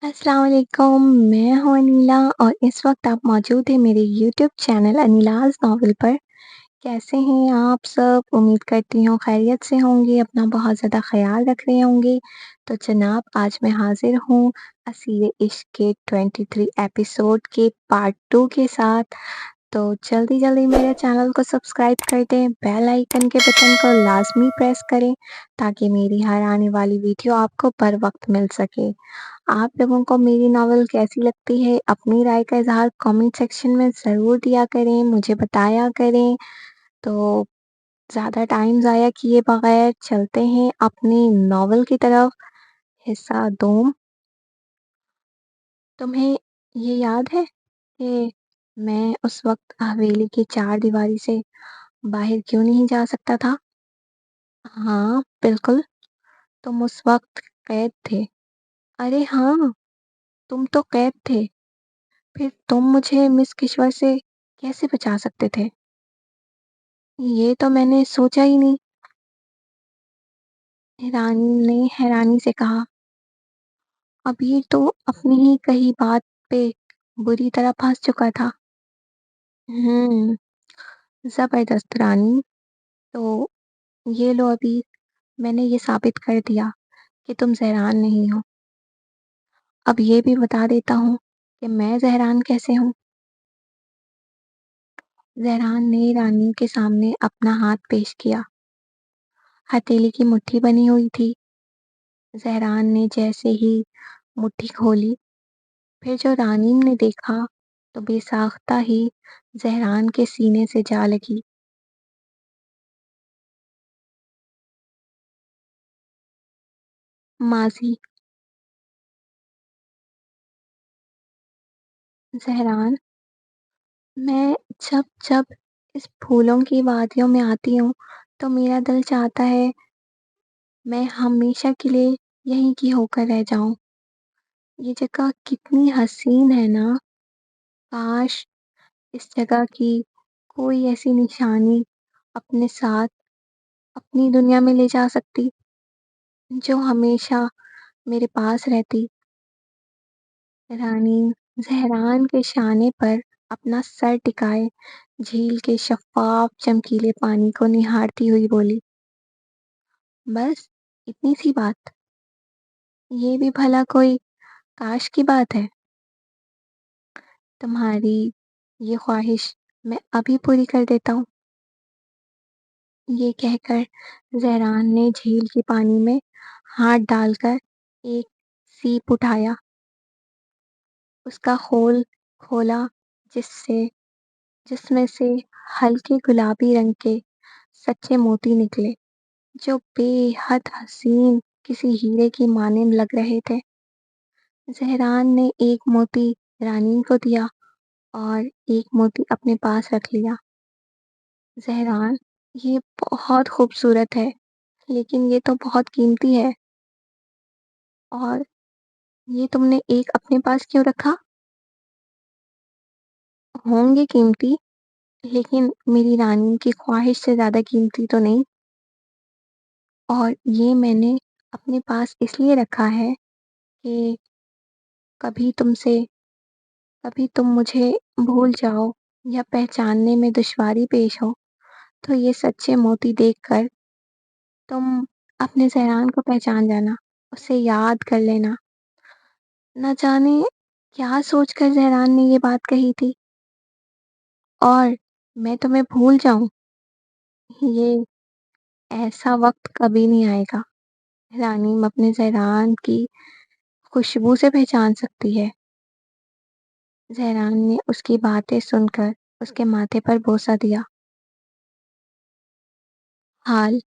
अस्सलाम वालेकुम, मैं हूँ अनीला और इस वक़्त आप मौजूद हैं मेरे यूट्यूब चैनल अनीलाज़ नॉवल पर। कैसे हैं आप सब? उम्मीद करती हूँ खैरियत से होंगे, अपना बहुत ज़्यादा ख़्याल रख रहे होंगे। तो जनाब आज मैं हाज़िर हूँ असीरे इश्क के 23 एपिसोड के पार्ट 2 के साथ। तो जल्दी-जल्दी मेरे चैनल को सब्सक्राइब कर दें, बेल आइकन के बटन को लाज़मी प्रेस करें ताकि मेरी हर आने वाली वीडियो आपको बर वक़्त मिल सके। आप लोगों को मेरी नॉवल कैसी लगती है? अपनी राय का इज़हार कमेंट सेक्शन में ज़रूर दिया करें, मुझे बताया करें। तो ज़्यादा टाइम ज़ाया किए बगैर चलते हैं अपनी नॉवल की तरफ, हिस्सा 2। तुम्हें ये याद है कि मैं उस वक़्त हवेली की चारदीवारी से बाहर क्यों नहीं जा सकता था? हाँ, बिल्कुल, तुम उस वक़्त कैद थे। अरे हाँ, तुम तो कैद थे। फिर तुम मुझे मिस किश्वर से कैसे बचा सकते थे? ये तो मैंने सोचा ही नहीं। रानी ने हैरानी से कहा, अबीर तो अपनी ही कही बात पे बुरी तरह फंस चुका था। हम्म, जबरदस्त रानी। तो ये लो अबीर, मैंने ये साबित कर दिया कि तुम ज़हरान नहीं हो। अब ये भी बता देता हूँ कि मैं ज़हरान कैसे हूँ। ज़हरान ने रानी के सामने अपना हाथ पेश किया। हथेली की मुट्ठी बनी हुई थी। ज़हरान ने जैसे ही मुट्ठी खोली, फिर जो रानी ने देखा तो बेसाख्ता ही ज़हरान के सीने से जा लगी। माज़ी, ज़हरान, मैं जब-जब इस फूलों की वादियों में आती हूँ, तो मेरा दिल चाहता है मैं हमेशा के लिए यहीं की होकर रह जाऊँ। ये जगह कितनी हसीन है ना, काश इस जगह की कोई ऐसी निशानी अपने साथ अपनी दुनिया में ले जा सकती, जो हमेशा मेरे पास रहती। रानी ज़हरान के शाने पर अपना सर टिकाए झील के शफ़ाफ़ चमकीले पानी को निहारती हुई बोली, बस इतनी सी बात? ये भी भला कोई काश की बात है? तुम्हारी ये ख़्वाहिश मैं अभी पूरी कर देता हूँ। ये कहकर ज़हरान ने झील के पानी में हाथ डालकर एक सीप उठाया, उसका खोल खोला जिससे जिसमें से हल्के गुलाबी रंग के सच्चे मोती निकले, जो बेहद हसीन किसी हीरे की मानंद लग रहे थे। ज़हरान ने एक मोती रानी को दिया और एक मोती अपने पास रख लिया। ज़हरान, ये बहुत खूबसूरत है, लेकिन ये तो बहुत कीमती है और ये तुमने एक अपने पास क्यों रखा? होंगे कीमती, लेकिन मेरी रानी की ख्वाहिश से ज़्यादा कीमती तो नहीं। और ये मैंने अपने पास इसलिए रखा है कि कभी तुमसे कभी तुम मुझे भूल जाओ या पहचानने में दुश्वारी पेश हो, तो ये सच्चे मोती देखकर तुम अपने ज़हरान को पहचान जाना, उसे याद कर लेना। न जाने क्या सोचकर ज़हरान ने ये बात कही थी और मैं तुम्हें भूल जाऊँ, ये ऐसा वक़्त कभी नहीं आएगा। रानी अपने ज़हरान की खुशबू से पहचान सकती है। ज़हरान ने उसकी बातें सुनकर उसके माथे पर बोसा दिया। हाल,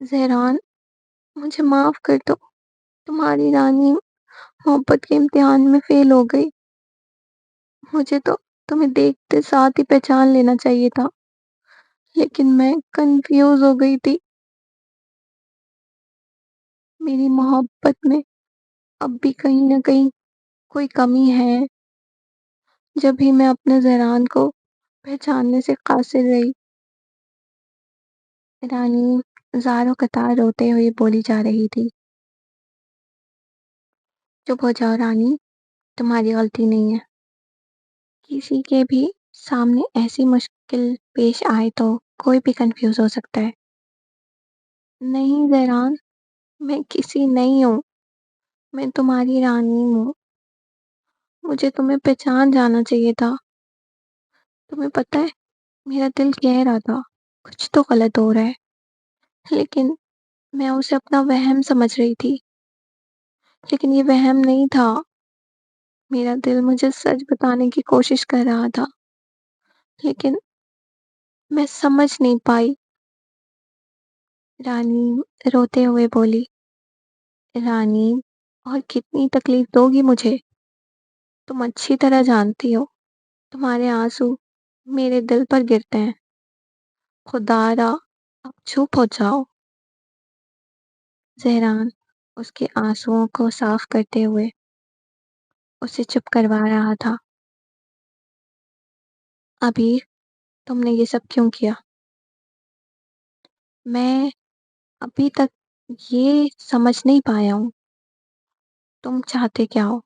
ज़हरान, मुझे माफ़ कर दो। तुम्हारी रानी मोहब्बत के इम्तिहान में फ़ेल हो गई। मुझे तो तुम्हें देखते साथ ही पहचान लेना चाहिए था, लेकिन मैं कन्फ्यूज़ हो गई थी। मेरी मोहब्बत में अब भी कहीं न कहीं कोई कमी है, जब भी मैं अपने ज़हरान को पहचानने से कासिर रही। रानी ज़ारो कतार रोते हुए बोली जा रही थी। चुप हो जाओ रानी, तुम्हारी गलती नहीं है। किसी के भी सामने ऐसी मुश्किल पेश आए तो कोई भी कंफ्यूज हो सकता है। नहीं ज़हरान, मैं किसी नहीं हूँ, मैं तुम्हारी रानी हूँ। मुझे तुम्हें पहचान जाना चाहिए था। तुम्हें पता है, मेरा दिल कह रहा था, कुछ तो गलत हो रहा है, लेकिन मैं उसे अपना वहम समझ रही थी। लेकिन ये वहम नहीं था, मेरा दिल मुझे सच बताने की कोशिश कर रहा था, लेकिन मैं समझ नहीं पाई। रानी रोते हुए बोली, रानी, और कितनी तकलीफ दोगी मुझे? तुम अच्छी तरह जानती हो, तुम्हारे आंसू मेरे दिल पर गिरते हैं। खुदारा, अब चुप हो जाओ। ज़हरान उसके आंसुओं को साफ करते हुए उसे चुप करवा रहा था। अबीर, तुमने ये सब क्यों किया? मैं अभी तक ये समझ नहीं पाया हूँ, तुम चाहते क्या हो?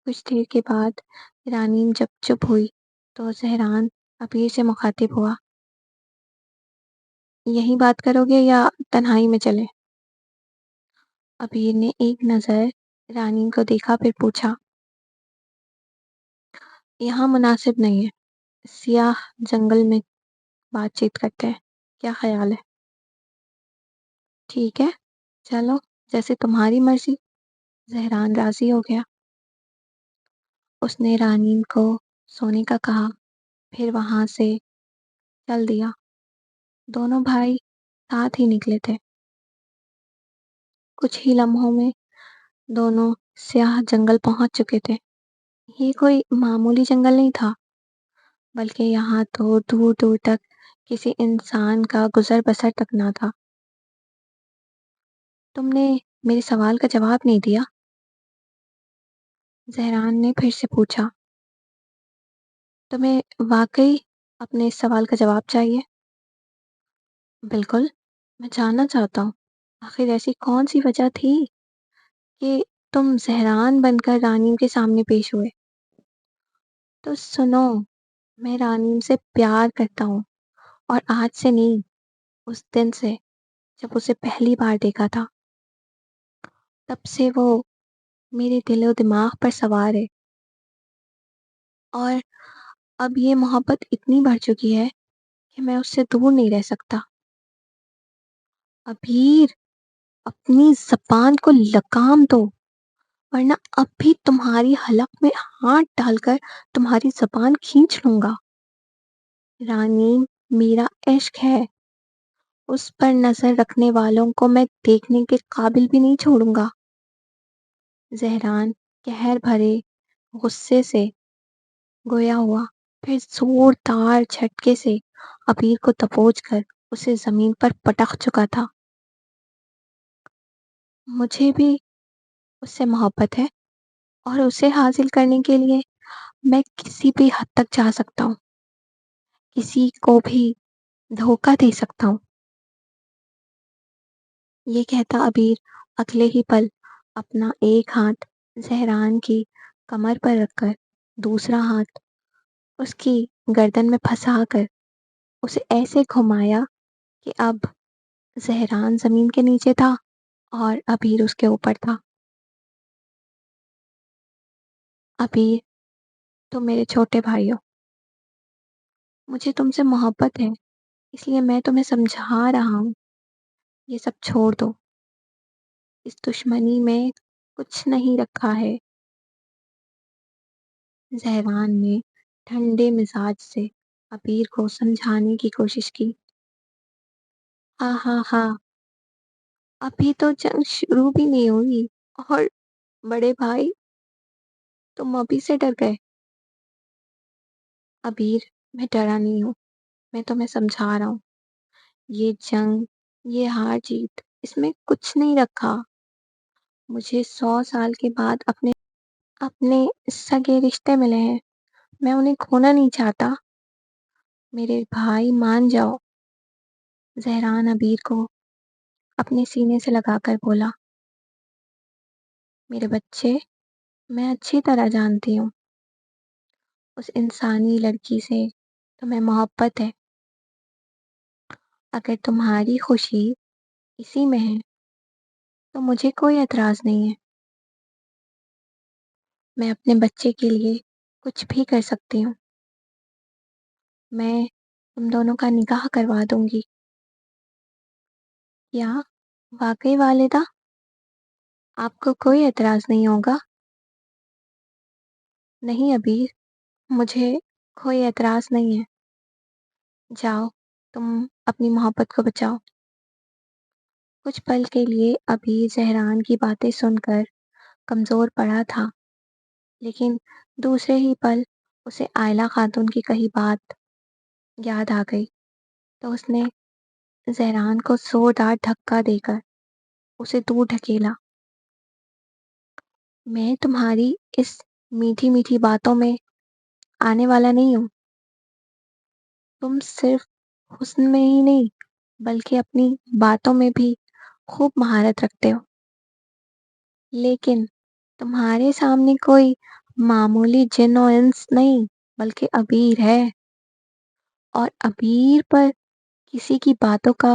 कुछ देर के बाद रानीम जब चुप हुई तो ज़हरान अबीर से मुखातिब हुआ। यहीं बात करोगे या तन्हाई में चले? अबीर ने एक नज़र रानीम को देखा, फिर पूछा, यहाँ मुनासिब नहीं है, सियाह जंगल में बातचीत करते हैं, क्या ख्याल है? ठीक है, चलो, जैसे तुम्हारी मर्जी। ज़हरान राजी हो गया। उसने रानीम को सोने का कहा, फिर वहां से चल दिया। दोनों भाई साथ ही निकले थे। कुछ ही लम्हों में दोनों स्याह जंगल पहुंच चुके थे। ये कोई मामूली जंगल नहीं था, बल्कि यहाँ तो दूर दूर तक किसी इंसान का गुजर बसर तक ना था। तुमने मेरे सवाल का जवाब नहीं दिया, ज़हरान ने फिर से पूछा। तुम्हें वाकई अपने इस सवाल का जवाब चाहिए? बिल्कुल, मैं जानना चाहता हूँ, आखिर ऐसी कौन सी वजह थी कि तुम ज़हरान बनकर रानीम के सामने पेश हुए? तो सुनो, मैं रानीम से प्यार करता हूँ, और आज से नहीं, उस दिन से जब उसे पहली बार देखा था, तब से वो मेरे दिलो दिमाग पर सवार है। और अब ये मोहब्बत इतनी बढ़ चुकी है कि मैं उससे दूर नहीं रह सकता। अबीर, अपनी ज़बान को लगाम दो, वरना अब भी तुम्हारी हलक में हाथ डालकर तुम्हारी ज़बान खींच लूँगा। रानी, मेरा इश्क है, उस पर नज़र रखने वालों को मैं देखने के काबिल भी नहीं छोड़ूँगा। ज़हरान कहर भरे गुस्से से गोया हुआ, फिर जोरदार झटके से अबीर को दबोच कर उसे ज़मीन पर पटक चुका था। मुझे भी उससे मोहब्बत है, और उसे हासिल करने के लिए मैं किसी भी हद तक जा सकता हूँ, किसी को भी धोखा दे सकता हूँ। ये कहता अबीर अगले ही पल अपना एक हाथ ज़हरान की कमर पर रखकर दूसरा हाथ उसकी गर्दन में फंसाकर उसे ऐसे घुमाया कि अब ज़हरान ज़मीन के नीचे था और अबीर उसके ऊपर था। अबीर, तुम मेरे छोटे भाई हो, मुझे तुमसे मोहब्बत है, इसलिए मैं तुम्हें समझा रहा हूँ, ये सब छोड़ दो। इस दुश्मनी में कुछ नहीं रखा है। ज़हरान ने ठंडे मिजाज से अबीर को समझाने की कोशिश की। हाँ हाँ हाँ, अभी तो जंग शुरू भी नहीं हुई, और बड़े भाई, तुम अभी से डर गए? अबीर, मैं डरा नहीं हूँ, मैं तुम्हें समझा रहा हूँ। ये जंग, ये हार जीत, इसमें कुछ नहीं रखा। मुझे 100 साल के बाद अपने अपने सगे रिश्ते मिले हैं, मैं उन्हें खोना नहीं चाहता। मेरे भाई, मान जाओ। ज़हरान अबीर को अपने सीने से लगाकर बोला। میرے بچے، میں اچھی طرح جانتی ہوں اس انسانی لڑکی سے تمہیں محبت ہے۔ اگر تمہاری خوشی اسی میں ہے تو مجھے کوئی اعتراض نہیں ہے۔ میں اپنے بچے کے لیے کچھ بھی کر سکتی ہوں۔ میں تم دونوں کا نکاح کروا دوں گی۔ کیا واقعی والدہ؟ آپ کو کوئی اعتراض نہیں ہوگا؟ نہیں ابیر، مجھے کوئی اعتراض نہیں ہے۔ جاؤ، تم اپنی محبت کو بچاؤ۔ کچھ پل کے لیے ابیر زہران کی باتیں سن کر کمزور پڑا تھا، لیکن دوسرے ہی پل اسے آئلہ خاتون کی کہی بات یاد آ گئی تو اس نے زہران کو زوردار دھکا دے کر اسے دور ڈھکیلا۔ میں تمہاری اس میٹھی میٹھی باتوں میں آنے والا نہیں ہوں۔ تم صرف حسن میں ہی نہیں بلکہ اپنی باتوں میں بھی خوب مہارت رکھتے ہو، لیکن تمہارے سامنے کوئی معمولی جن و انس نہیں بلکہ ابیر ہے، اور ابیر پر کسی کی باتوں کا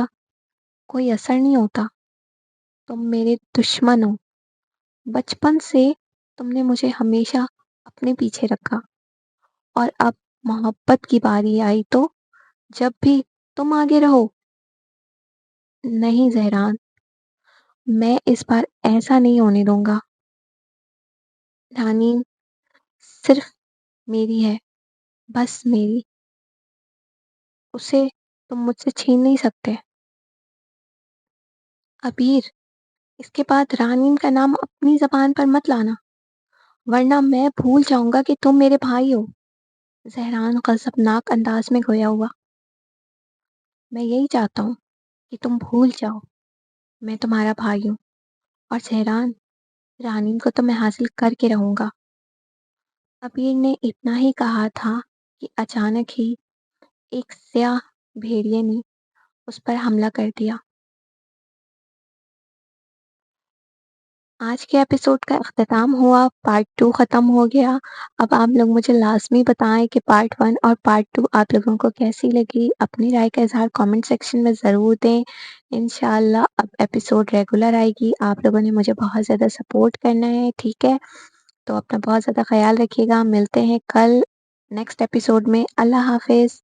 کوئی اثر نہیں ہوتا۔ تم میرے دشمن ہو۔ بچپن سے تم نے مجھے ہمیشہ اپنے پیچھے رکھا، اور اب محبت کی باری آئی تو جب بھی تم آگے رہو۔ نہیں زہران، میں اس بار ایسا نہیں ہونے دوں گا۔ رانین صرف میری ہے، بس میری۔ اسے تم مجھ سے چھین نہیں سکتے۔ ابیر، اس کے بعد رانین کا نام اپنی زبان پر مت لانا، ورنہ میں بھول جاؤں گا کہ تم میرے بھائی ہو۔ زہران غضبناک انداز میں گویا ہوا۔ میں یہی چاہتا ہوں کہ تم بھول جاؤ میں تمہارا بھائی ہوں، اور زہران، رانین کو تو میں حاصل کر کے رہوں گا۔ ابیر نے اتنا ہی کہا تھا کہ اچانک ہی ایک سیاہ بھیڑیے نے اس پر حملہ کر دیا۔ آج کے ایپیسوڈ کا اختتام ہوا، پارٹ 2 ختم ہو گیا۔ اب آپ لوگ مجھے لازمی بتائیں کہ پارٹ 1 اور پارٹ 2 آپ لوگوں کو کیسی لگی۔ اپنی رائے کا اظہار کامنٹ سیکشن میں ضرور دیں۔ انشاءاللہ اب ایپیسوڈ ریگولر آئے گی۔ آپ لوگوں نے مجھے بہت زیادہ سپورٹ کرنا ہے، ٹھیک ہے؟ تو اپنا بہت زیادہ خیال رکھیے گا۔ ملتے ہیں کل نیکسٹ ایپیسوڈ میں۔ اللہ حافظ۔